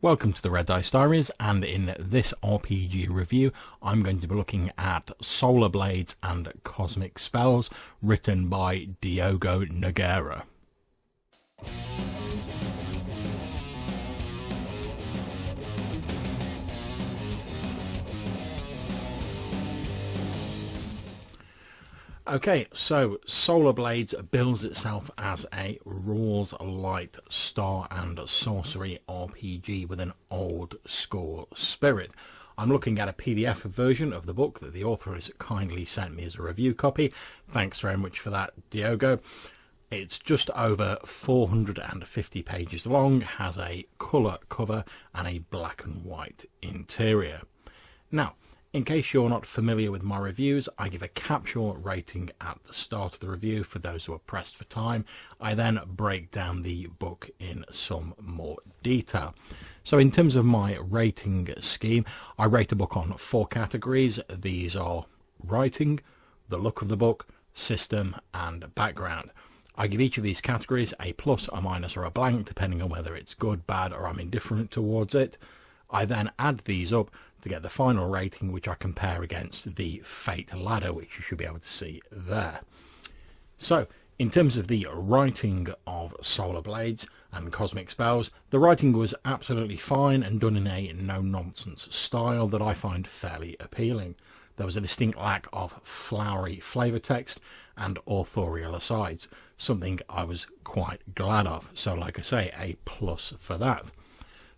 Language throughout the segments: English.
Welcome to the Red Dice Diaries, and in this RPG review I'm going to be looking at Solar Blades and Cosmic Spells, written by Diogo Nogueira. Okay, so Solar Blades bills itself as a rules light star and sorcery RPG with an old school spirit. I'm looking at a PDF version of the book that the author has kindly sent me as a review copy. Thanks very much for that, Diogo. It's just over 450 pages long, has a colour cover and a black and white interior. Now, in case you're not familiar with my reviews, I give a capsule rating at the start of the review for those who are pressed for time. I then break down the book in some more detail. So in terms of my rating scheme, I rate a book on 4 categories. These are writing, the look of the book, system and background. I give each of these categories a plus, a minus or a blank depending on whether it's good, bad or I'm indifferent towards it. I then add these up to get the final rating, which I compare against the Fate ladder, which you should be able to see there. So in terms of the writing of Solar Blades and Cosmic Spells, the writing was absolutely fine and done in a no-nonsense style that I find fairly appealing. There was a distinct lack of flowery flavour text and authorial asides, something I was quite glad of. So like I say, a plus for that.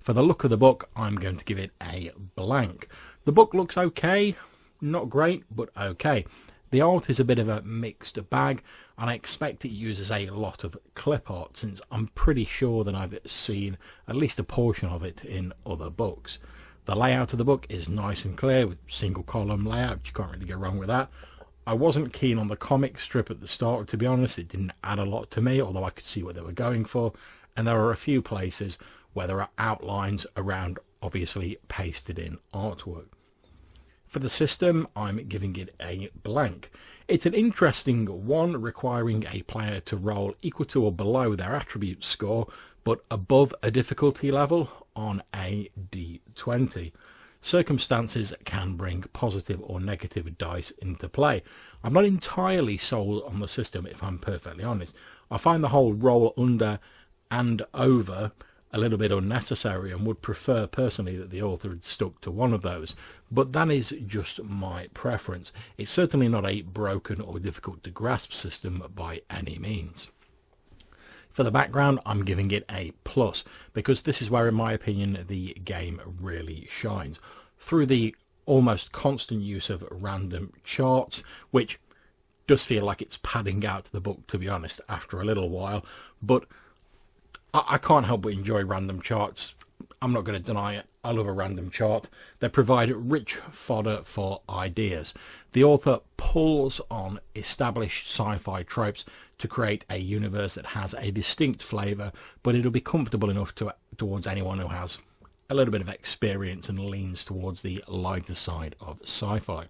For the look of the book, I'm going to give it a blank. The book looks okay, not great, but okay. The art is a bit of a mixed bag, and I expect it uses a lot of clip art, since I'm pretty sure that I've seen at least a portion of it in other books. The layout of the book is nice and clear, with single column layout. You can't really go wrong with that. I wasn't keen on the comic strip at the start, to be honest. It didn't add a lot to me, although I could see what they were going for. And there are a few places where there are outlines around obviously pasted in artwork. For the system, I'm giving it a blank. It's an interesting one, requiring a player to roll equal to or below their attribute score, but above a difficulty level on a D20. Circumstances can bring positive or negative dice into play. I'm not entirely sold on the system, if I'm perfectly honest. I find the whole roll under and over a little bit unnecessary, and would prefer personally that the author had stuck to one of those, but that is just my preference. It's certainly not a broken or difficult to grasp system by any means. For the background, I'm giving it a plus, because this is where, in my opinion, the game really shines. Through the almost constant use of random charts, which does feel like it's padding out the book, to be honest, after a little while, but I can't help but enjoy random charts. I'm not going to deny it. I love a random chart. They provide rich fodder for ideas. The author pulls on established sci-fi tropes to create a universe that has a distinct flavour, but it'll be comfortable enough towards anyone who has a little bit of experience and leans towards the lighter side of sci-fi.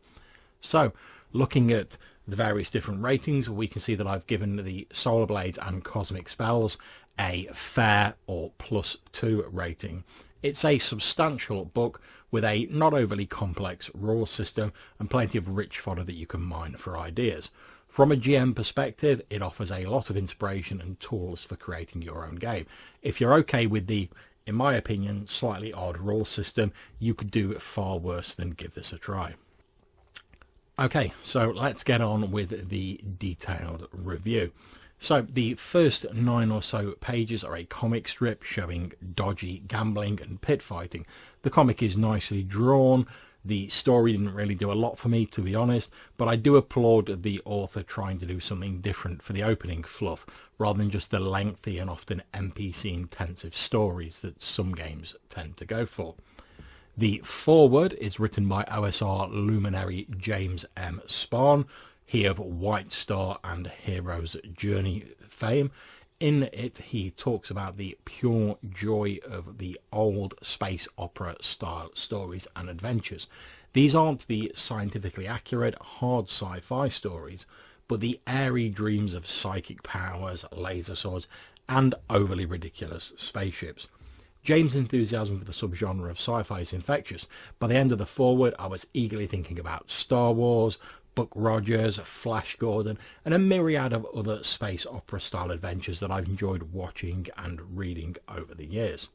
So, looking at the various different ratings, we can see that I've given the Solar Blades and Cosmic Spells a fair or +2 rating. It's a substantial book with a not overly complex rule system and plenty of rich fodder that you can mine for ideas. From a GM perspective, it offers a lot of inspiration and tools for creating your own game. If you're okay with the, in my opinion, slightly odd rule system, you could do far worse than give this a try. Okay, so let's get on with the detailed review. So the first 9 or so pages are a comic strip showing dodgy gambling and pit fighting. The comic is nicely drawn. The story didn't really do a lot for me, to be honest, but I do applaud the author trying to do something different for the opening fluff, rather than just the lengthy and often NPC intensive stories that some games tend to go for. The foreword is written by OSR luminary James M. Spahn, he of White Star and Hero's Journey fame. In it, he talks about the pure joy of the old space opera style stories and adventures. These aren't the scientifically accurate, hard sci-fi stories, but the airy dreams of psychic powers, laser swords, and overly ridiculous spaceships. James' enthusiasm for the subgenre of sci-fi is infectious. By the end of the foreword, I was eagerly thinking about Star Wars, Buck Rogers, Flash Gordon, and a myriad of other space opera-style adventures that I've enjoyed watching and reading over the years.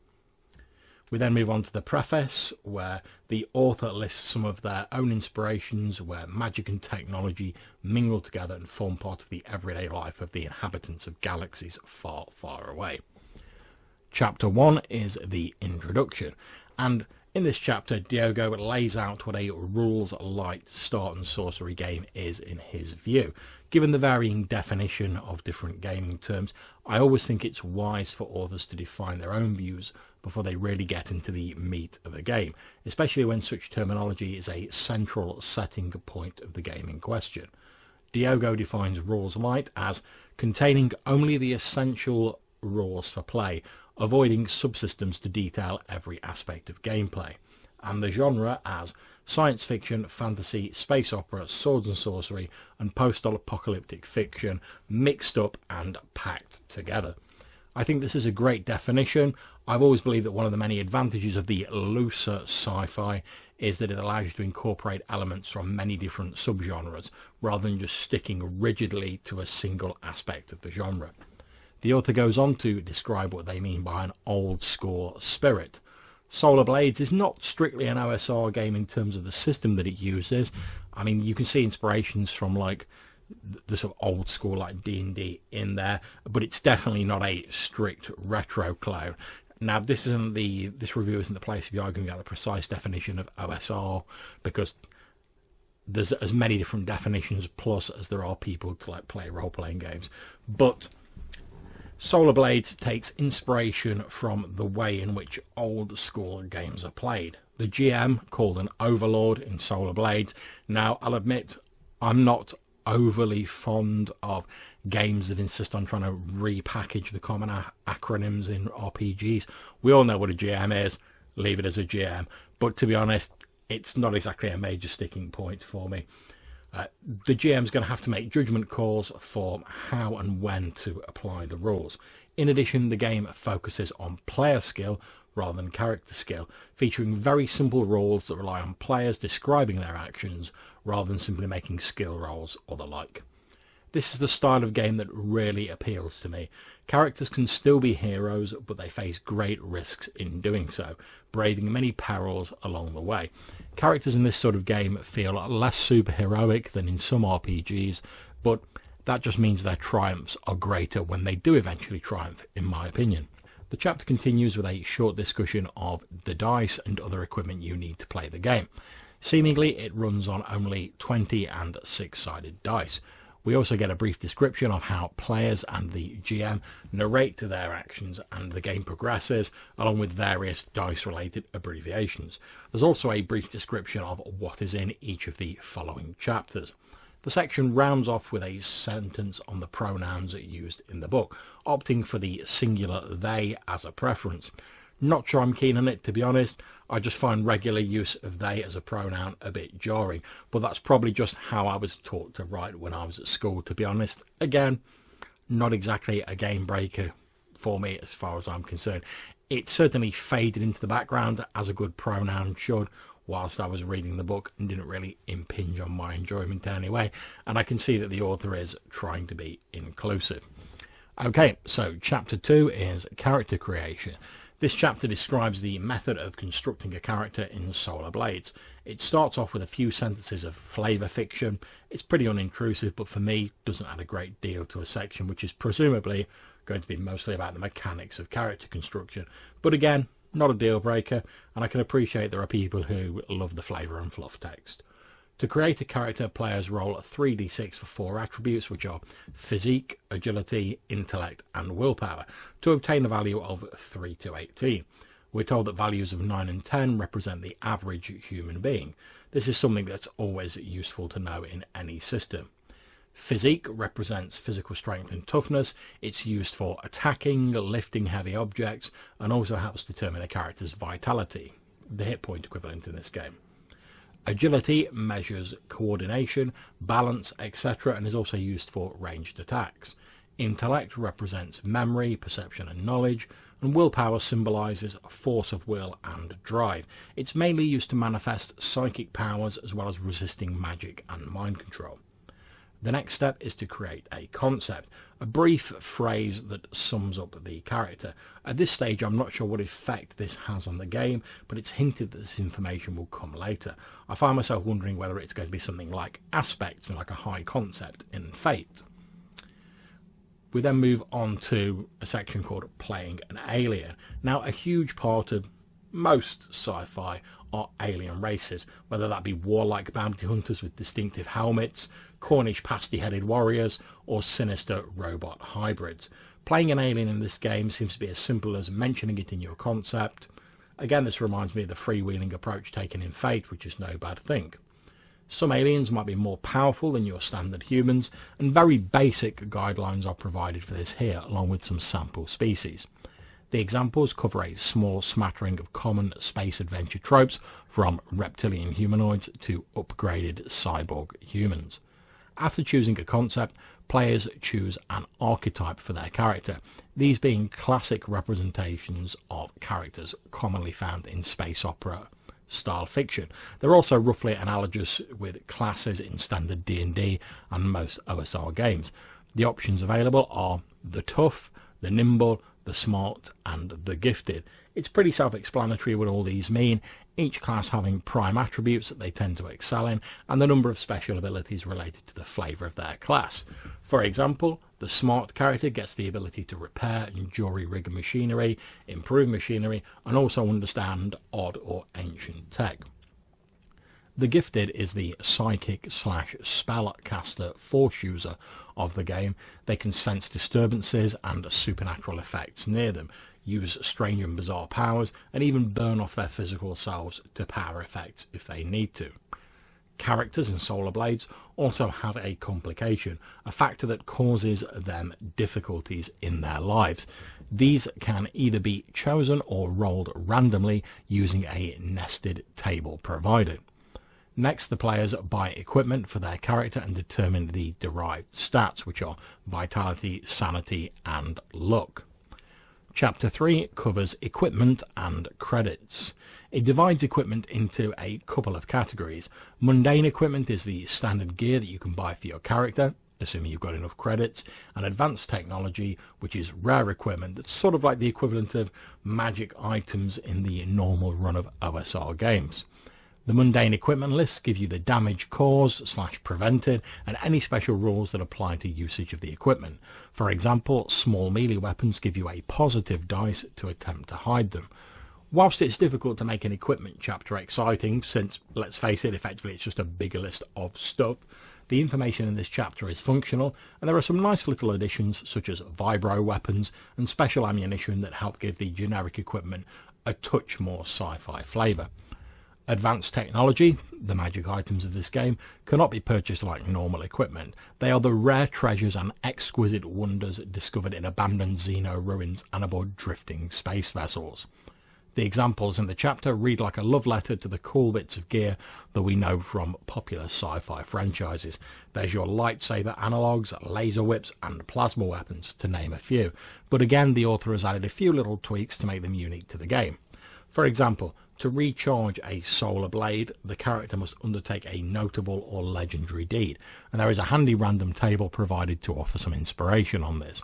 We then move on to the preface, where the author lists some of their own inspirations, where magic and technology mingle together and form part of the everyday life of the inhabitants of galaxies far, far away. Chapter 1 is the introduction, and in this chapter, Diogo lays out what a rules-light start and sorcery game is in his view. Given the varying definition of different gaming terms, I always think it's wise for authors to define their own views before they really get into the meat of a game, especially when such terminology is a central setting point of the game in question. Diogo defines rules light as containing only the essential rules for play, avoiding subsystems to detail every aspect of gameplay, and the genre as science fiction, fantasy, space opera, swords and sorcery, and post-apocalyptic fiction mixed up and packed together. I think this is a great definition. I've always believed that one of the many advantages of the looser sci-fi is that it allows you to incorporate elements from many different subgenres, rather than just sticking rigidly to a single aspect of the genre. The author goes on to describe what they mean by an old school spirit. Solar Blades is not strictly an OSR game in terms of the system that it uses. I mean, you can see inspirations from like the sort of old school like D&D in there, but it's definitely not a strict retro clone. Now, this review isn't the place to be arguing about the precise definition of OSR, because there's as many different definitions plus as there are people to like play role-playing games. But Solar Blades takes inspiration from the way in which old school games are played. The GM, called an Overlord in Solar Blades. Now, I'll admit, I'm not overly fond of games that insist on trying to repackage the common acronyms in RPGs. We all know what a GM is, leave it as a GM. But to be honest, it's not exactly a major sticking point for me. The GM's going to have to make judgment calls for how and when to apply the rules. In addition, the game focuses on player skill rather than character skill, featuring very simple rules that rely on players describing their actions rather than simply making skill rolls or the like. This is the style of game that really appeals to me. Characters can still be heroes, but they face great risks in doing so, braving many perils along the way. Characters in this sort of game feel less superheroic than in some RPGs, but that just means their triumphs are greater when they do eventually triumph, in my opinion. The chapter continues with a short discussion of the dice and other equipment you need to play the game. Seemingly, it runs on only 20 and 6-sided dice. We also get a brief description of how players and the GM narrate to their actions and the game progresses, along with various dice-related abbreviations. There's also a brief description of what is in each of the following chapters. The section rounds off with a sentence on the pronouns used in the book, opting for the singular they as a preference. Not sure I'm keen on it, to be honest. I just find regular use of they as a pronoun a bit jarring, but that's probably just how I was taught to write when I was at school, to be honest. Again, not exactly a game breaker for me as far as I'm concerned. It certainly faded into the background as a good pronoun should whilst I was reading the book, and didn't really impinge on my enjoyment in any way, and I can see that the author is trying to be inclusive. Okay, so chapter 2 is character creation. This chapter describes the method of constructing a character in Solar Blades. It starts off with a few sentences of flavour fiction. It's pretty unintrusive, but for me doesn't add a great deal to a section which is presumably going to be mostly about the mechanics of character construction. But again, not a deal breaker, and I can appreciate there are people who love the flavour and fluff text. To create a character, players roll 3d6 for 4 attributes, which are Physique, Agility, Intellect and Willpower, to obtain a value of 3 to 18. We're told that values of 9 and 10 represent the average human being. This is something that's always useful to know in any system. Physique represents physical strength and toughness. It's used for attacking, lifting heavy objects, and also helps determine a character's vitality, the hit point equivalent in this game. Agility measures coordination, balance, etc., and is also used for ranged attacks. Intellect represents memory, perception and knowledge, and and willpower symbolises force of will and drive. It's mainly used to manifest psychic powers as well as resisting magic and mind control. The next step is to create a concept, a brief phrase that sums up the character. At this stage I'm not sure what effect this has on the game, but it's hinted that this information will come later. I find myself wondering whether it's going to be something like aspects and like a high concept in Fate. We then move on to a section called Playing an Alien. Now, a huge part of most sci-fi are alien races, whether that be warlike bounty hunters with distinctive helmets, Cornish pasty-headed warriors, or sinister robot hybrids. Playing an alien in this game seems to be as simple as mentioning it in your concept. Again, this reminds me of the freewheeling approach taken in Fate, which is no bad thing. Some aliens might be more powerful than your standard humans, and very basic guidelines are provided for this here, along with some sample species. The examples cover a small smattering of common space adventure tropes, from reptilian humanoids to upgraded cyborg humans. After choosing a concept, players choose an archetype for their character, these being classic representations of characters commonly found in space opera style fiction. They're also roughly analogous with classes in standard D&D and most OSR games. The options available are the tough, the nimble, the smart and the gifted. It's pretty self-explanatory what all these mean, each class having prime attributes that they tend to excel in, and the number of special abilities related to the flavour of their class. For example, the smart character gets the ability to repair and jury-rig machinery, improve machinery, and also understand odd or ancient tech. The gifted is the psychic / spellcaster force user of the game. They can sense disturbances and supernatural effects near them, use strange and bizarre powers, and even burn off their physical selves to power effects if they need to. Characters in Solar Blades also have a complication, a factor that causes them difficulties in their lives. These can either be chosen or rolled randomly using a nested table provided. Next, the players buy equipment for their character and determine the derived stats, which are Vitality, Sanity and Luck. Chapter 3 covers equipment and credits. It divides equipment into a couple of categories. Mundane equipment is the standard gear that you can buy for your character, assuming you've got enough credits, and advanced technology, which is rare equipment that's sort of like the equivalent of magic items in the normal run of OSR games. The mundane equipment lists give you the damage caused / prevented and any special rules that apply to usage of the equipment. For example, small melee weapons give you a positive dice to attempt to hide them. Whilst it's difficult to make an equipment chapter exciting, since, let's face it, effectively it's just a bigger list of stuff, the information in this chapter is functional, and there are some nice little additions such as vibro weapons and special ammunition that help give the generic equipment a touch more sci-fi flavour. Advanced technology, the magic items of this game, cannot be purchased like normal equipment. They are the rare treasures and exquisite wonders discovered in abandoned Xeno ruins and aboard drifting space vessels. The examples in the chapter read like a love letter to the cool bits of gear that we know from popular sci-fi franchises. There's your lightsaber analogues, laser whips and plasma weapons, to name a few. But again, the author has added a few little tweaks to make them unique to the game. For example, to recharge a solar blade, the character must undertake a notable or legendary deed, and there is a handy random table provided to offer some inspiration on this.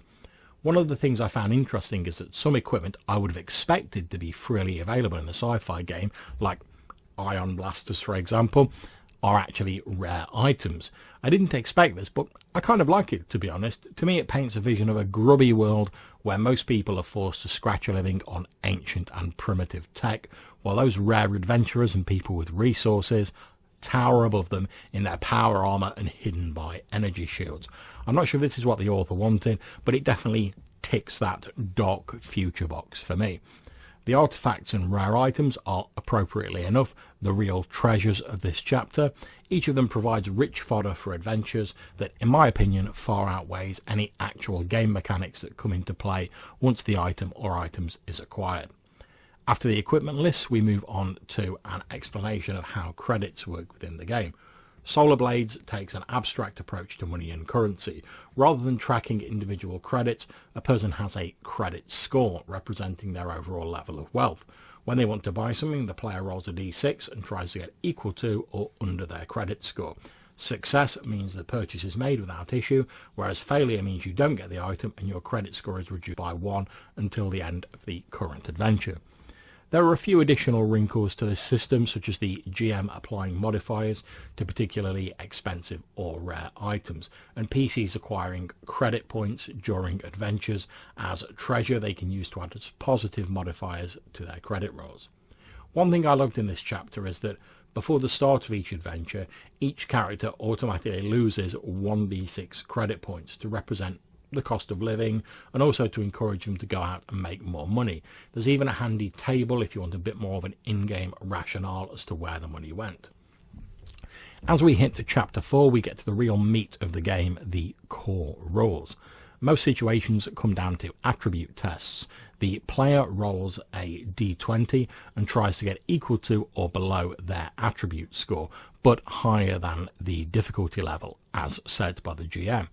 One of the things I found interesting is that some equipment I would have expected to be freely available in a sci-fi game, like ion blasters for example, are actually rare items. I didn't expect this, but I kind of like it, to be honest. To me it paints a vision of a grubby world where most people are forced to scratch a living on ancient and primitive tech, while those rare adventurers and people with resources tower above them in their power armor and hidden by energy shields. I'm not sure if this is what the author wanted, but it definitely ticks that dark future box for me. The artifacts and rare items are, appropriately enough, the real treasures of this chapter. Each of them provides rich fodder for adventures that, in my opinion, far outweighs any actual game mechanics that come into play once the item or items is acquired. After the equipment lists, we move on to an explanation of how credits work within the game. Solar Blades takes an abstract approach to money and currency. Rather than tracking individual credits, a person has a credit score representing their overall level of wealth. When they want to buy something, the player rolls a d6 and tries to get equal to or under their credit score. Success means the purchase is made without issue, whereas failure means you don't get the item and your credit score is reduced by 1 until the end of the current adventure. There are a few additional wrinkles to this system, such as the GM applying modifiers to particularly expensive or rare items, and PCs acquiring credit points during adventures as treasure they can use to add as positive modifiers to their credit rolls. One thing I loved in this chapter is that before the start of each adventure, each character automatically loses 1d6 credit points to represent the cost of living, and also to encourage them to go out and make more money. There's even a handy table if you want a bit more of an in-game rationale as to where the money went. As we hit to chapter 4, we get to the real meat of the game, the core rules. Most situations come down to attribute tests. The player rolls a d20 and tries to get equal to or below their attribute score, but higher than the difficulty level as set by the GM.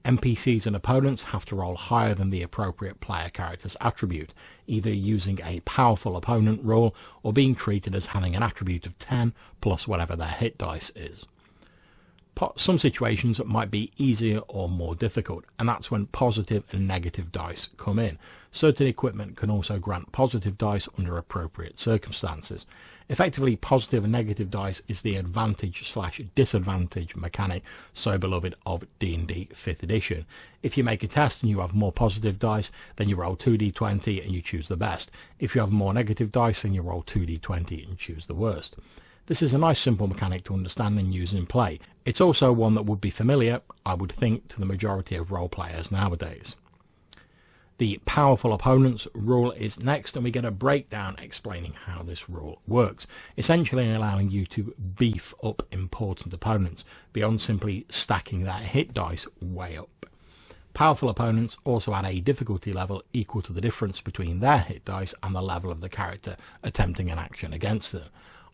NPCs and opponents have to roll higher than the appropriate player character's attribute, either using a powerful opponent roll or being treated as having an attribute of 10 plus whatever their hit dice is. Some situations might be easier or more difficult, and that's when positive and negative dice come in. Certain equipment can also grant positive dice under appropriate circumstances. Effectively, positive and negative dice is the advantage/disadvantage mechanic so beloved of D&D 5th edition. If you make a test and you have more positive dice, then you roll 2d20 and you choose the best. If you have more negative dice, then you roll 2d20 and choose the worst. This is a nice simple mechanic to understand and use in play. It's also one that would be familiar, I would think, to the majority of role players nowadays. The powerful opponents rule is next, and we get a breakdown explaining how this rule works, essentially allowing you to beef up important opponents beyond simply stacking their hit dice way up. Powerful opponents also add a difficulty level equal to the difference between their hit dice and the level of the character attempting an action against them.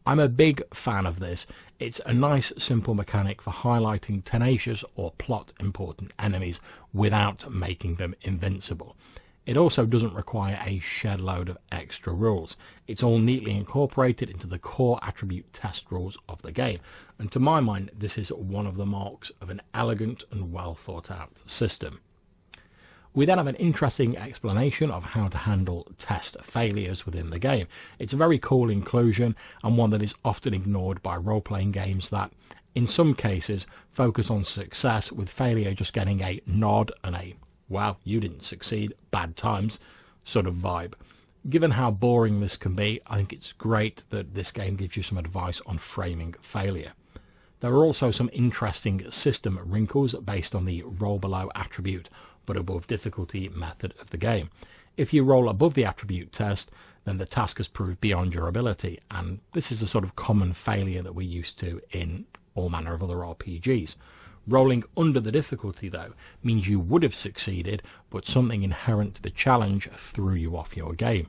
I'm a big fan of this. It's a nice simple mechanic for highlighting tenacious or plot important enemies without making them invincible. It also doesn't require a shed load of extra rules. It's all neatly incorporated into the core attribute test rules of the game, and to my mind this is one of the marks of an elegant and well thought out system. We then have an interesting explanation of how to handle test failures within the game. It's a very cool inclusion, and one that is often ignored by role-playing games that, in some cases, focus on success, with failure just getting a nod and a, wow, you didn't succeed, bad times sort of vibe. Given how boring this can be, I think it's great that this game gives you some advice on framing failure. There are also some interesting system wrinkles based on the roll below attribute but above difficulty method of the game. If you roll above the attribute test, then the task has proved beyond your ability, and this is a sort of common failure that we're used to in all manner of other RPGs. Rolling under the difficulty, though, means you would have succeeded, but something inherent to the challenge threw you off your game.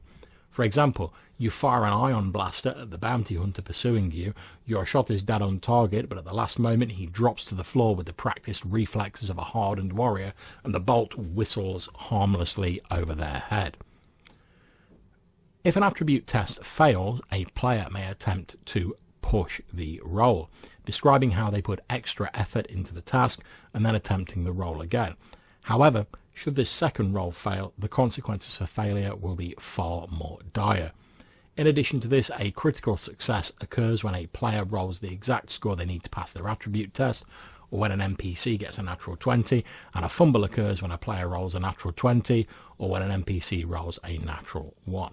For example, you fire an ion blaster at the bounty hunter pursuing you, your shot is dead on target, but at the last moment he drops to the floor with the practiced reflexes of a hardened warrior, and the bolt whistles harmlessly over their head. If an attribute test fails, a player may attempt to push the roll, describing how they put extra effort into the task and then attempting the roll again. However, should this second roll fail, the consequences for failure will be far more dire. In addition to this, a critical success occurs when a player rolls the exact score they need to pass their attribute test, or when an NPC gets a natural 20, and a fumble occurs when a player rolls a natural 20, or when an NPC rolls a natural 1.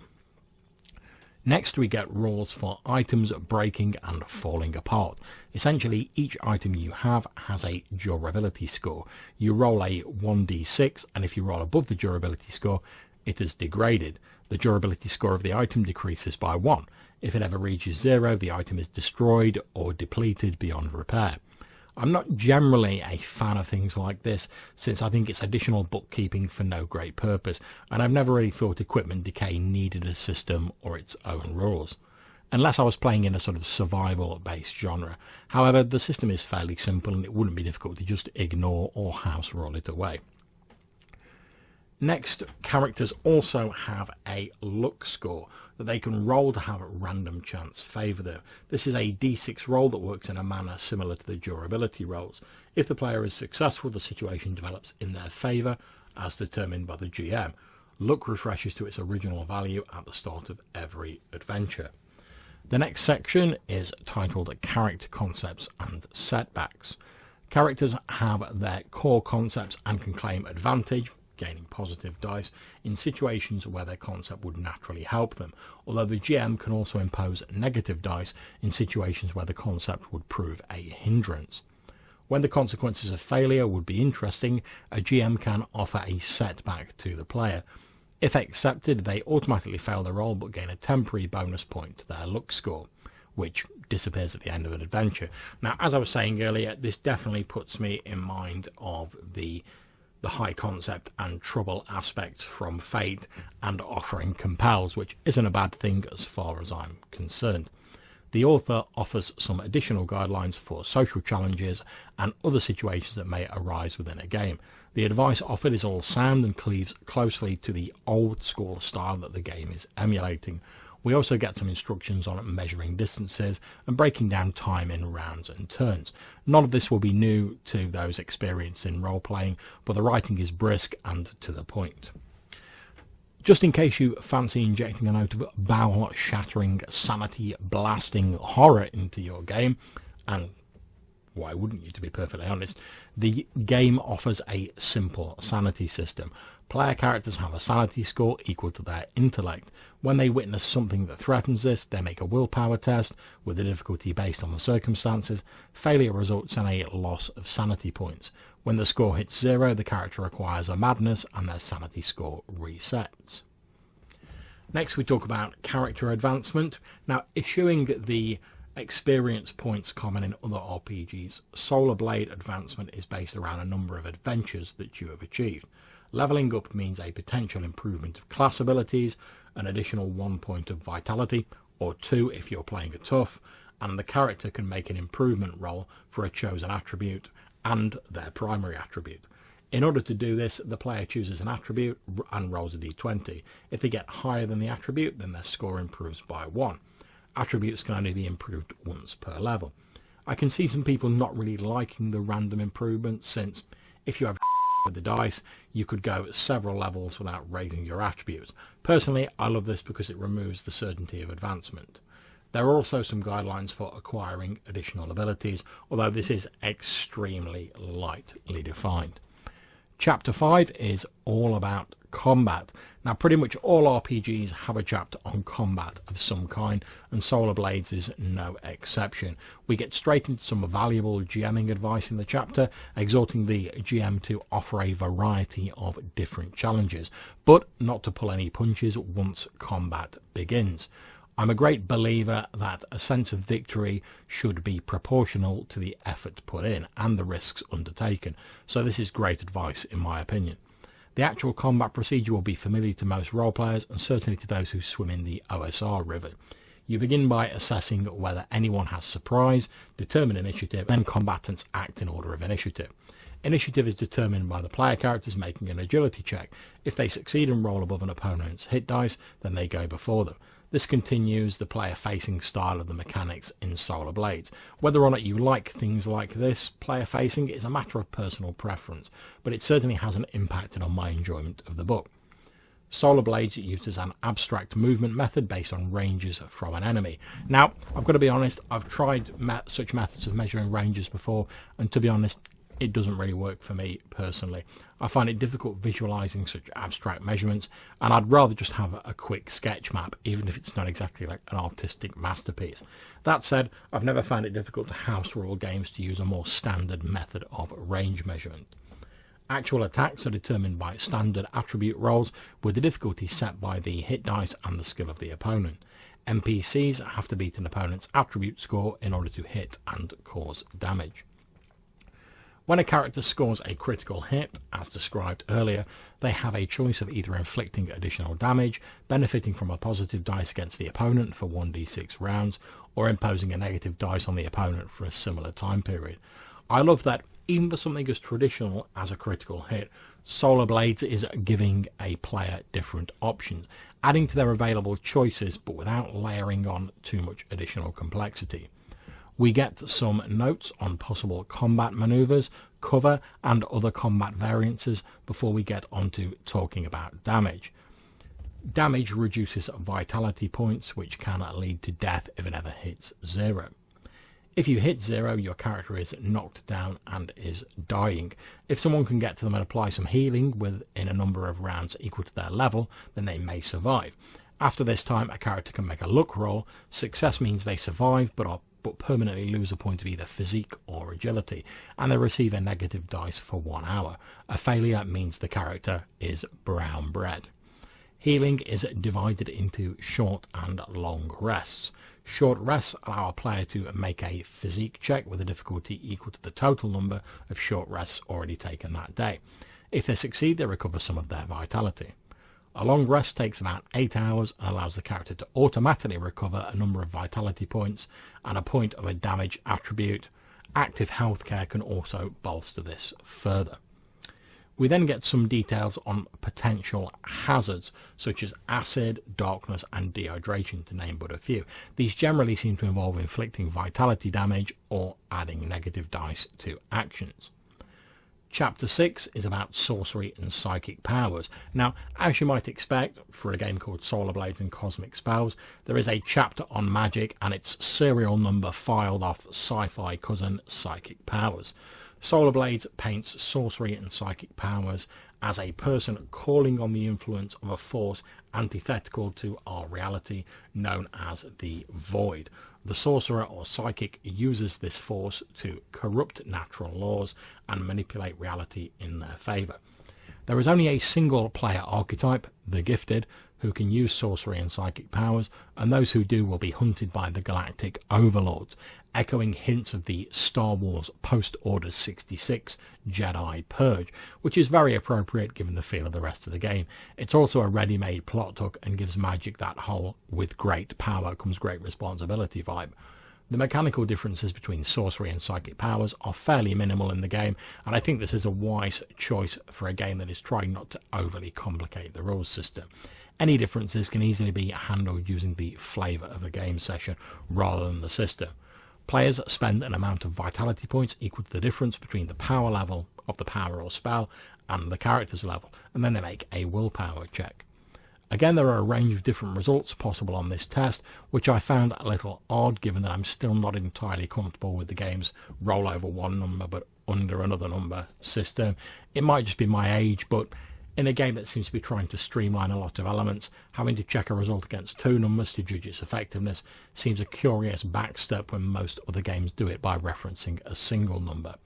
Next, we get rules for items breaking and falling apart. Essentially, each item you have has a durability score. You roll a 1d6, and if you roll above the durability score, it is degraded. The durability score of the item decreases by 1. If it ever reaches 0, the item is destroyed or depleted beyond repair. I'm not generally a fan of things like this, since I think it's additional bookkeeping for no great purpose, and I've never really thought equipment decay needed a system or its own rules. unless I was playing in a sort of survival-based genre. However, the system is fairly simple and it wouldn't be difficult to just ignore or house roll it away. Next, characters also have a luck score that they can roll to have a random chance favour them. This is a d6 roll that works in a manner similar to the durability rolls. If the player is successful, the situation develops in their favour as determined by the GM. Luck refreshes to its original value at the start of every adventure. The next section is titled Character Concepts and Setbacks. Characters have their core concepts and can claim advantage, gaining positive dice, in situations where their concept would naturally help them, although the GM can also impose negative dice in situations where the concept would prove a hindrance. When the consequences of failure would be interesting, a GM can offer a setback to the player. If accepted, they automatically fail the roll but gain a temporary bonus point to their luck score, which disappears at the end of an adventure. Now, as I was saying earlier, this definitely puts me in mind of the high concept and trouble aspect from Fate and offering compels, which isn't a bad thing as far as I'm concerned. The author offers some additional guidelines for social challenges and other situations that may arise within a game. The advice offered is all sound and cleaves closely to the old school style that the game is emulating. We also get some instructions on measuring distances and breaking down time in rounds and turns. None of this will be new to those experienced in role-playing, but the writing is brisk and to the point. Just in case you fancy injecting a note of bowel-shattering, sanity-blasting horror into your game, and why wouldn't you, to be perfectly honest, the game offers a simple sanity system. Player characters have a sanity score equal to their intellect. When they witness something that threatens this, they make a willpower test with the difficulty based on the circumstances. Failure results in a loss of sanity points. When the score hits 0, the character acquires a madness and their sanity score resets. Next, we talk about character advancement. Now, issuing the experience points common in other RPGs, Solar Blade advancement is based around a number of adventures that you have achieved. Leveling up means a potential improvement of class abilities, an additional 1 point of vitality, or 2 if you're playing a tough, and the character can make an improvement roll for a chosen attribute and their primary attribute. In order to do this, the player chooses an attribute and rolls a d20. If they get higher than the attribute, then their score improves by 1. Attributes can only be improved once per level. I can see some people not really liking the random improvements, since if you have with the dice, you could go several levels without raising your attributes. Personally, I love this because it removes the certainty of advancement. There are also some guidelines for acquiring additional abilities, although this is extremely lightly defined. Chapter 5 is all about combat. Now, pretty much all RPGs have a chapter on combat of some kind, and Solar Blades is no exception. We get straight into some valuable GMing advice in the chapter, exhorting the GM to offer a variety of different challenges, but not to pull any punches once combat begins. I'm a great believer that a sense of victory should be proportional to the effort put in and the risks undertaken, so this is great advice in my opinion. The actual combat procedure will be familiar to most role players and certainly to those who swim in the OSR river. You begin by assessing whether anyone has surprise, determine initiative, then combatants act in order of initiative. Initiative is determined by the player characters making an agility check. If they succeed and roll above an opponent's hit dice, then they go before them. This continues the player-facing style of the mechanics in Solar Blades. Whether or not you like things like this, player-facing is a matter of personal preference, but it certainly hasn't impacted on my enjoyment of the book. Solar Blades uses an abstract movement method based on ranges from an enemy. Now, I've got to be honest, I've tried such methods of measuring ranges before, and to be honest, it doesn't really work for me personally. I find it difficult visualizing such abstract measurements, and I'd rather just have a quick sketch map, even if it's not exactly like an artistic masterpiece. That said, I've never found it difficult to house rule games to use a more standard method of range measurement. Actual attacks are determined by standard attribute rolls, with the difficulty set by the hit dice and the skill of the opponent. NPCs have to beat an opponent's attribute score in order to hit and cause damage. When a character scores a critical hit, as described earlier, they have a choice of either inflicting additional damage, benefiting from a positive dice against the opponent for 1d6 rounds, or imposing a negative dice on the opponent for a similar time period. I love that even for something as traditional as a critical hit, Solar Blades is giving a player different options, adding to their available choices but without layering on too much additional complexity. We get some notes on possible combat maneuvers, cover and other combat variances before we get onto talking about damage. Damage reduces vitality points, which can lead to death if it ever hits 0. If you hit 0, your character is knocked down and is dying. If someone can get to them and apply some healing within a number of rounds equal to their level, then they may survive. After this time, a character can make a luck roll. Success means they survive but permanently lose a point of either physique or agility, and they receive a negative dice for 1 hour. A failure means the character is brown bread. Healing is divided into short and long rests. Short rests allow a player to make a physique check with a difficulty equal to the total number of short rests already taken that day. If they succeed, they recover some of their vitality. A long rest takes about 8 hours and allows the character to automatically recover a number of vitality points and a point of a damage attribute. Active healthcare can also bolster this further. We then get some details on potential hazards such as acid, darkness and dehydration, to name but a few. These generally seem to involve inflicting vitality damage or adding negative dice to actions. Chapter 6 is about sorcery and psychic powers. Now, as you might expect, for a game called Solar Blades and Cosmic Spells, there is a chapter on magic and its serial number filed off sci-fi cousin Psychic Powers. Solar Blades paints sorcery and psychic powers as a person calling on the influence of a force antithetical to our reality, known as the Void. The sorcerer or psychic uses this force to corrupt natural laws and manipulate reality in their favour. There is only a single player archetype, the Gifted, who can use sorcery and psychic powers, and those who do will be hunted by the galactic overlords, echoing hints of the Star Wars post-Order 66 Jedi Purge, which is very appropriate given the feel of the rest of the game. It's also a ready-made plot hook and gives magic that whole "with great power comes great responsibility" vibe. The mechanical differences between sorcery and psychic powers are fairly minimal in the game, and I think this is a wise choice for a game that is trying not to overly complicate the rules system. Any differences can easily be handled using the flavour of a game session rather than the system. Players spend an amount of vitality points equal to the difference between the power level of the power or spell and the character's level, and then they make a willpower check. Again, there are a range of different results possible on this test, which I found a little odd given that I'm still not entirely comfortable with the game's roll over one number but under another number system. It might just be my age, but in a game that seems to be trying to streamline a lot of elements, having to check a result against two numbers to judge its effectiveness seems a curious backstep when most other games do it by referencing a single number.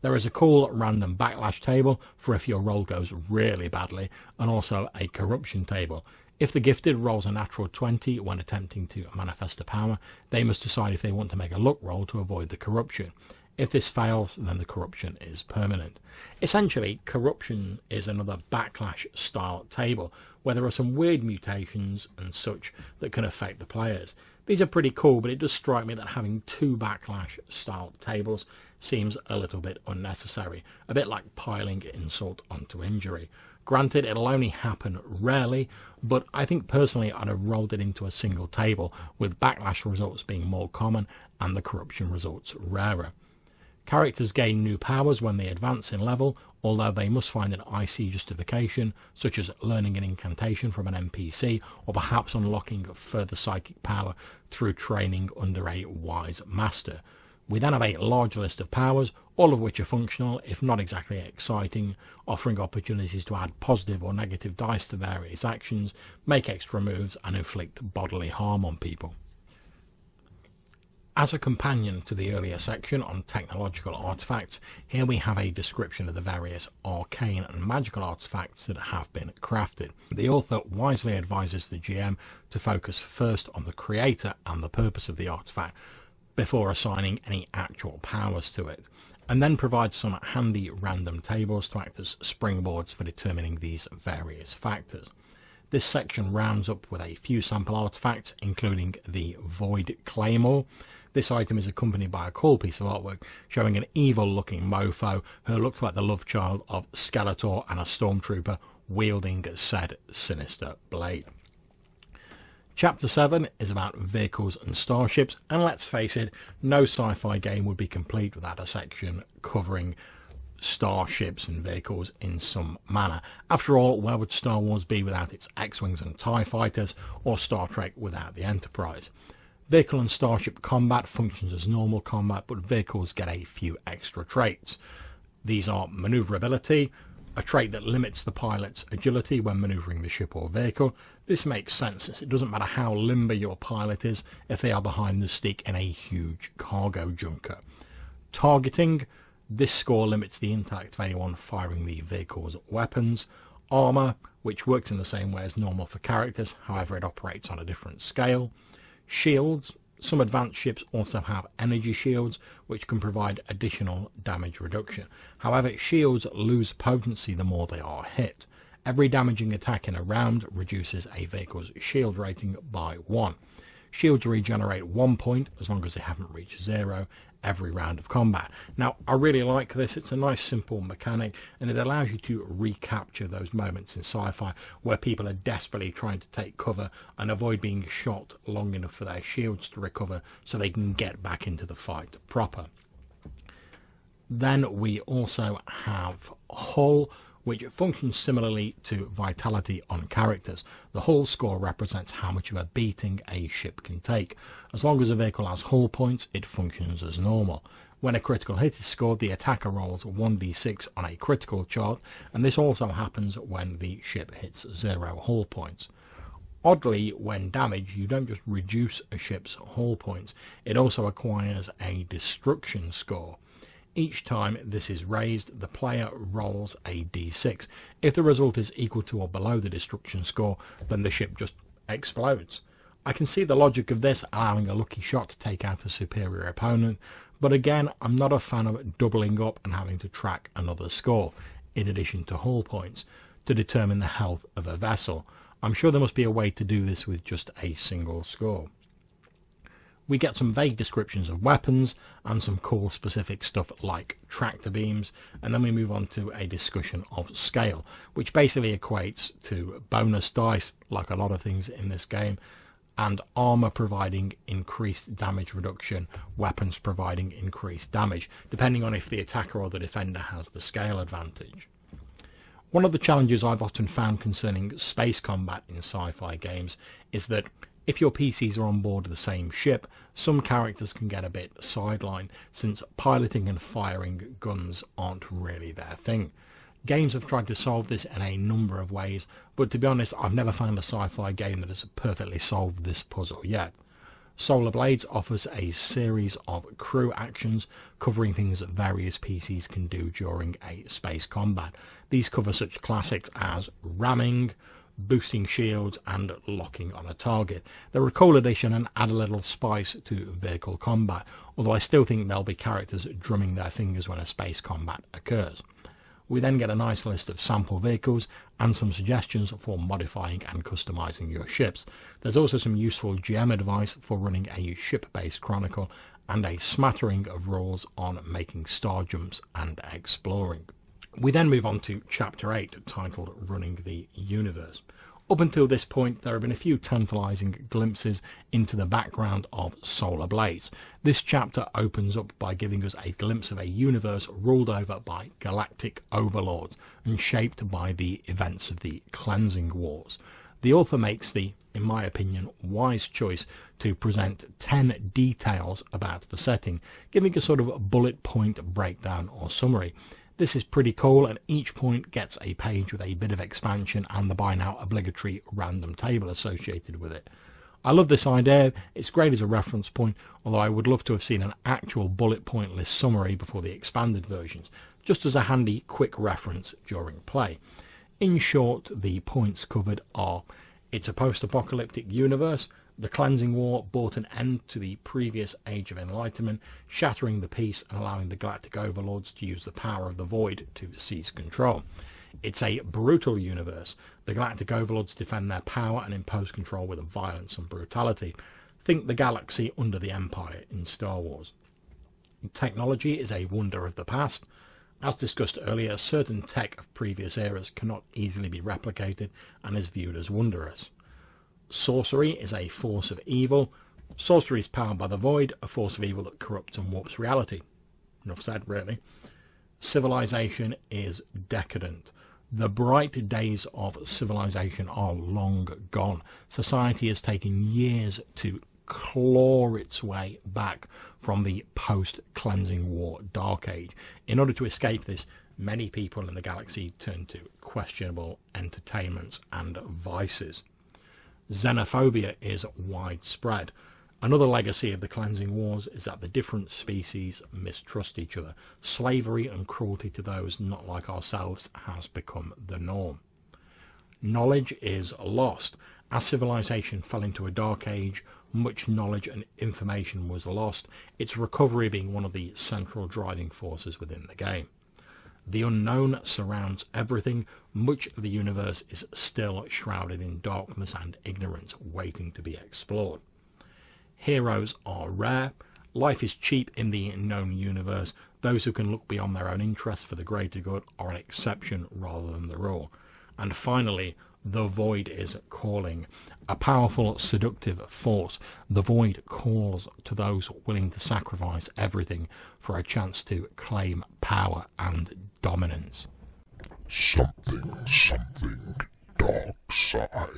There is a cool random backlash table for if your roll goes really badly, and also a corruption table. If the Gifted rolls a natural 20 when attempting to manifest a power, they must decide if they want to make a luck roll to avoid the corruption. If this fails, then the corruption is permanent. Essentially, corruption is another backlash style table where there are some weird mutations and such that can affect the players. These are pretty cool, but it does strike me that having two backlash style tables seems a little bit unnecessary, a bit like piling insult onto injury. Granted, it'll only happen rarely, but I think personally I'd have rolled it into a single table, with backlash results being more common and the corruption results rarer. Characters gain new powers when they advance in level, although they must find an IC justification, such as learning an incantation from an NPC, or perhaps unlocking further psychic power through training under a wise master. We then have a large list of powers, all of which are functional, if not exactly exciting, offering opportunities to add positive or negative dice to various actions, make extra moves, and inflict bodily harm on people. As a companion to the earlier section on technological artifacts, here we have a description of the various arcane and magical artifacts that have been crafted. The author wisely advises the GM to focus first on the creator and the purpose of the artifact before assigning any actual powers to it. and then provides some handy random tables to act as springboards for determining these various factors. This section rounds up with a few sample artifacts, including the Void Claymore. This item is accompanied by a cool piece of artwork showing an evil-looking mofo who looks like the love child of Skeletor and a stormtrooper wielding said sinister blade. Chapter 7 is about vehicles and starships, and let's face it, no sci-fi game would be complete without a section covering starships and vehicles in some manner. After all, where would Star Wars be without its X-Wings and TIE Fighters, or Star Trek without the Enterprise? Vehicle and starship combat functions as normal combat, but vehicles get a few extra traits. These are Maneuverability, a trait that limits the pilot's agility when manoeuvring the ship or vehicle. This makes sense since it doesn't matter how limber your pilot is if they are behind the stick in a huge cargo junker. Targeting, this score limits the intellect of anyone firing the vehicle's weapons. Armour, which works in the same way as normal for characters, however it operates on a different scale. Shields, some advanced ships also have energy shields, which can provide additional damage reduction. However, shields lose potency the more they are hit. Every damaging attack in a round reduces a vehicle's shield rating by 1. Shields regenerate 1 point as long as they haven't reached 0 every round of combat. Now, I really like this. It's a nice simple mechanic, and it allows you to recapture those moments in sci-fi where people are desperately trying to take cover and avoid being shot long enough for their shields to recover so they can get back into the fight proper. Then we also have Hull, which functions similarly to Vitality on characters. The hull score represents how much of a beating a ship can take. As long as a vehicle has hull points, it functions as normal. When a critical hit is scored, the attacker rolls 1d6 on a critical chart, and this also happens when the ship hits 0 hull points. Oddly, when damaged, you don't just reduce a ship's hull points, it also acquires a destruction score. Each time this is raised, the player rolls a d6. If the result is equal to or below the destruction score, then the ship just explodes. I can see the logic of this, allowing a lucky shot to take out a superior opponent, but again, I'm not a fan of doubling up and having to track another score, in addition to hull points, to determine the health of a vessel. I'm sure there must be a way to do this with just a single score. We get some vague descriptions of weapons and some cool specific stuff like tractor beams, and then we move on to a discussion of scale, which basically equates to bonus dice, like a lot of things in this game, and armor providing increased damage reduction, weapons providing increased damage, depending on if the attacker or the defender has the scale advantage. One of the challenges I've often found concerning space combat in sci-fi games is that if your PCs are on board the same ship, some characters can get a bit sidelined, since piloting and firing guns aren't really their thing. Games have tried to solve this in a number of ways, but to be honest, I've never found a sci-fi game that has perfectly solved this puzzle yet. Solar Blades offers a series of crew actions covering things that various PCs can do during a space combat. These cover such classics as ramming, boosting shields, and locking on a target. They're a cool addition and add a little spice to vehicle combat, although I still think there'll be characters drumming their fingers when a space combat occurs. We then get a nice list of sample vehicles and some suggestions for modifying and customizing your ships. There's also some useful GM advice for running a ship-based chronicle and a smattering of rules on making star jumps and exploring. We then move on to Chapter 8, titled Running the Universe. Up until this point, there have been a few tantalising glimpses into the background of Solar Blades. This chapter opens up by giving us a glimpse of a universe ruled over by galactic overlords and shaped by the events of the Cleansing Wars. The author makes the, in my opinion, wise choice to present 10 details about the setting, giving a sort of bullet point breakdown or summary. This is pretty cool, and each point gets a page with a bit of expansion and the by now obligatory random table associated with it. I love this idea. It's great as a reference point, although I would love to have seen an actual bullet point list summary before the expanded versions, just as a handy quick reference during play. In short, the points covered are: it's a post-apocalyptic universe, The Cleansing War brought an end to the previous Age of Enlightenment, shattering the peace and allowing the Galactic Overlords to use the power of the Void to seize control. It's a brutal universe. The Galactic Overlords defend their power and impose control with violence and brutality. Think the galaxy under the Empire in Star Wars. Technology is a wonder of the past. As discussed earlier, certain tech of previous eras cannot easily be replicated and is viewed as wondrous. Sorcery is a force of evil. Sorcery is powered by the Void, a force of evil that corrupts and warps reality. Enough said, really. Civilization is decadent. The bright days of civilization are long gone. Society has taken years to claw its way back from the post-Cleansing War Dark Age. In order to escape this, many people in the galaxy turn to questionable entertainments and vices. Xenophobia is widespread. Another legacy of the Cleansing Wars is that the different species mistrust each other. Slavery and cruelty to those not like ourselves has become the norm. Knowledge is lost. As civilization fell into a dark age, much knowledge and information was lost, its recovery being one of the central driving forces within the game. The unknown surrounds everything. Much of the universe is still shrouded in darkness and ignorance, waiting to be explored. Heroes are rare. Life is cheap in the known universe. Those who can look beyond their own interests for the greater good are an exception rather than the rule. And finally, the Void is calling. A powerful, seductive force. The Void calls to those willing to sacrifice everything for a chance to claim power and dominance. Something dark side.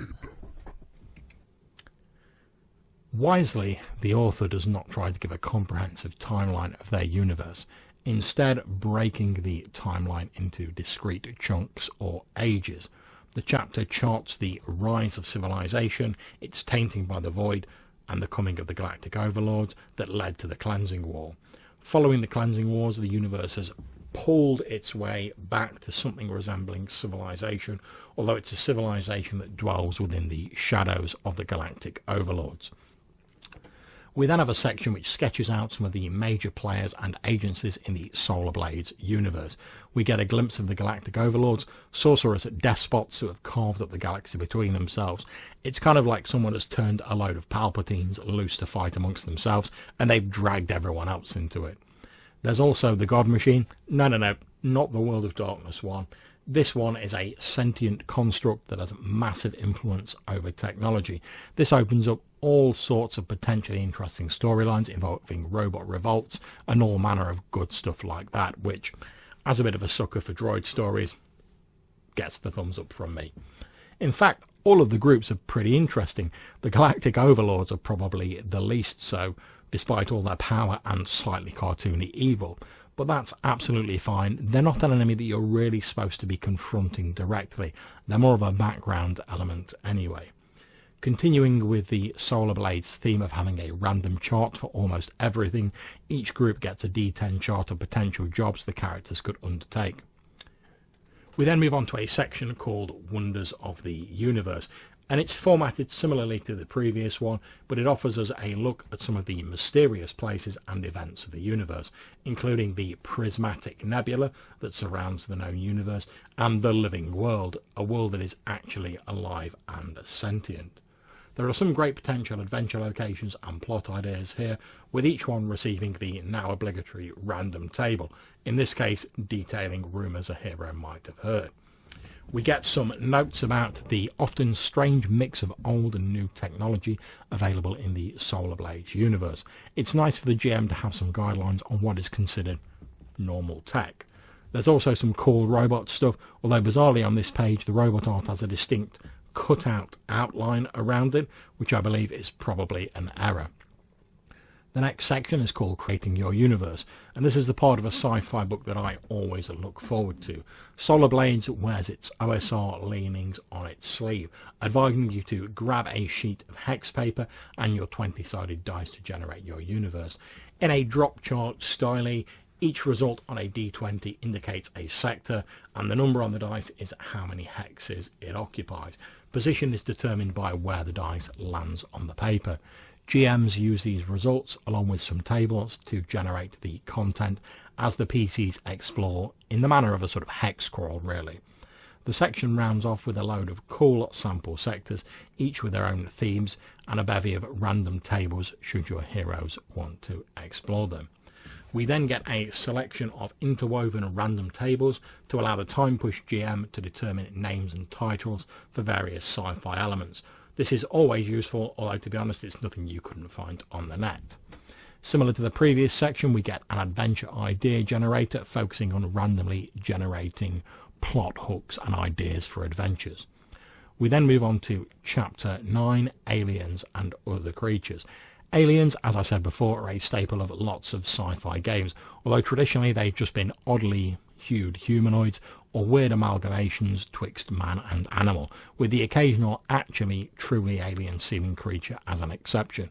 Wisely, the author does not try to give a comprehensive timeline of their universe, instead breaking the timeline into discrete chunks or ages. The chapter charts the rise of civilization, its tainting by the Void, and the coming of the Galactic Overlords that led to the Cleansing War. Following the Cleansing Wars, the universe has pulled its way back to something resembling civilization, although it's a civilization that dwells within the shadows of the Galactic Overlords. We then have a section which sketches out some of the major players and agencies in the Solar Blades universe. We get a glimpse of the Galactic Overlords, sorcerers, despots who have carved up the galaxy between themselves. It's kind of like someone has turned a load of Palpatines loose to fight amongst themselves, and they've dragged everyone else into it. There's also the God Machine. No, not the World of Darkness one. This one is a sentient construct that has massive influence over technology. This opens up all sorts of potentially interesting storylines involving robot revolts and all manner of good stuff like that, which, as a bit of a sucker for droid stories, gets the thumbs up from me. In fact, all of the groups are pretty interesting. The Galactic Overlords are probably the least so, despite all their power and slightly cartoony evil. But that's absolutely fine. They're not an enemy that you're really supposed to be confronting directly. They're more of a background element anyway. Continuing with the Solar Blades theme of having a random chart for almost everything, each group gets a D10 chart of potential jobs the characters could undertake. We then move on to a section called Wonders of the Universe, and it's formatted similarly to the previous one, but it offers us a look at some of the mysterious places and events of the universe, including the prismatic nebula that surrounds the known universe and the living world, a world that is actually alive and sentient. There are some great potential adventure locations and plot ideas here, with each one receiving the now obligatory random table, in this case detailing rumours a hero might have heard. We get some notes about the often strange mix of old and new technology available in the Solar Blades universe. It's nice for the GM to have some guidelines on what is considered normal tech. There's also some cool robot stuff, although bizarrely on this page the robot art has a distinct cut-out outline around it, which I believe is probably an error. The next section is called Creating Your Universe, and this is the part of a sci-fi book that I always look forward to. Solar Blades wears its OSR leanings on its sleeve, advising you to grab a sheet of hex paper and your 20-sided dice to generate your universe. In a drop chart style, Each result on a d20 indicates a sector, and the number on the dice is how many hexes it occupies. Position is determined by where the dice lands on the paper. GMs use these results along with some tables to generate the content as the PCs explore in the manner of a sort of hex crawl, really. The section rounds off with a load of cool sample sectors, each with their own themes, and a bevy of random tables should your heroes want to explore them. We then get a selection of interwoven random tables to allow the Time Push GM to determine names and titles for various sci-fi elements. This is always useful, although to be honest it's nothing you couldn't find on the net. Similar to the previous section, we get an adventure idea generator focusing on randomly generating plot hooks and ideas for adventures. We then move on to Chapter 9, Aliens and Other Creatures. Aliens, as I said before, are a staple of lots of sci-fi games, although traditionally they've just been oddly hued humanoids or weird amalgamations twixt man and animal, with the occasional actually truly alien-seeming creature as an exception.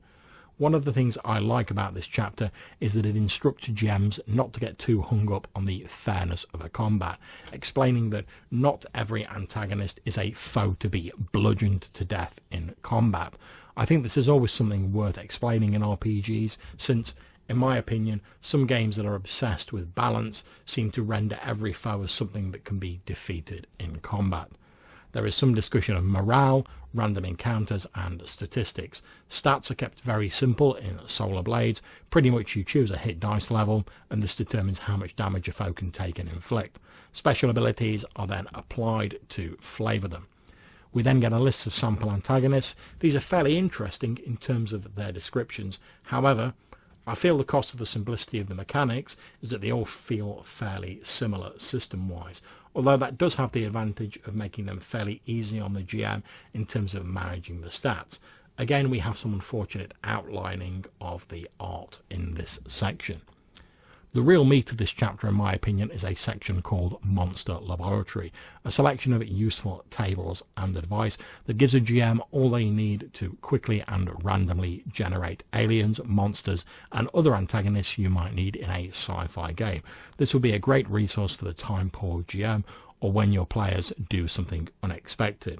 One of the things I like about this chapter is that it instructs GMs not to get too hung up on the fairness of a combat, explaining that not every antagonist is a foe to be bludgeoned to death in combat. I think this is always something worth explaining in RPGs, since, in my opinion, some games that are obsessed with balance seem to render every foe as something that can be defeated in combat. There is some discussion of morale, random encounters and statistics. Stats are kept very simple in Solar Blades. Pretty much you choose a hit dice level and this determines how much damage a foe can take and inflict. Special abilities are then applied to flavour them. We then get a list of sample antagonists. These are fairly interesting in terms of their descriptions. However, I feel the cost of the simplicity of the mechanics is that they all feel fairly similar system-wise, although that does have the advantage of making them fairly easy on the GM in terms of managing the stats. Again, we have some unfortunate outlining of the art in this section. The real meat of this chapter, in my opinion, is a section called Monster Laboratory, a selection of useful tables and advice that gives a GM all they need to quickly and randomly generate aliens, monsters, and other antagonists you might need in a sci-fi game. This will be a great resource for the time-poor GM or when your players do something unexpected.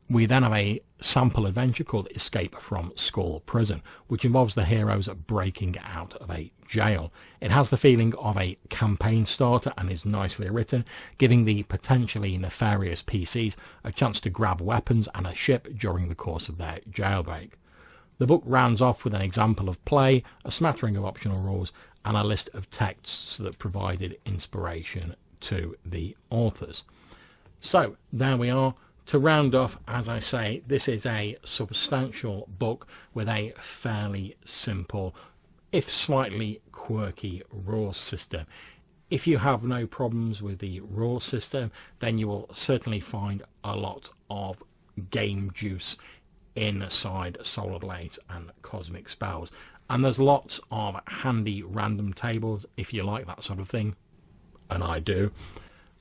We then have a sample adventure called Escape from Skull Prison, which involves the heroes breaking out of a jail. It has the feeling of a campaign starter and is nicely written, giving the potentially nefarious PCs a chance to grab weapons and a ship during the course of their jailbreak. The book rounds off with an example of play, a smattering of optional rules, and a list of texts that provided inspiration to the authors. So there we are. To round off, as I say, this is a substantial book with a fairly simple, if slightly quirky, rules system. If you have no problems with the rules system, then you will certainly find a lot of game juice inside Solar Blades and Cosmic Spells. And there's lots of handy random tables, if you like that sort of thing, and I do,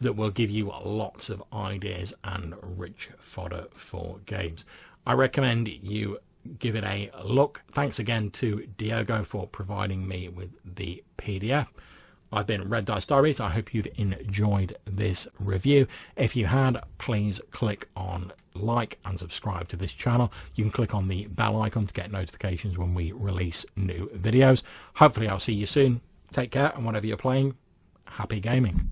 that will give you lots of ideas and rich fodder for games. I recommend you give it a look. Thanks again to Diego for providing me with the PDF. I've been Red Dice Diaries. I hope you've enjoyed this review. If you had, please click on like and subscribe to this channel. You can click on the bell icon to get notifications when we release new videos. Hopefully I'll see you soon. Take care, and whatever you're playing, happy gaming.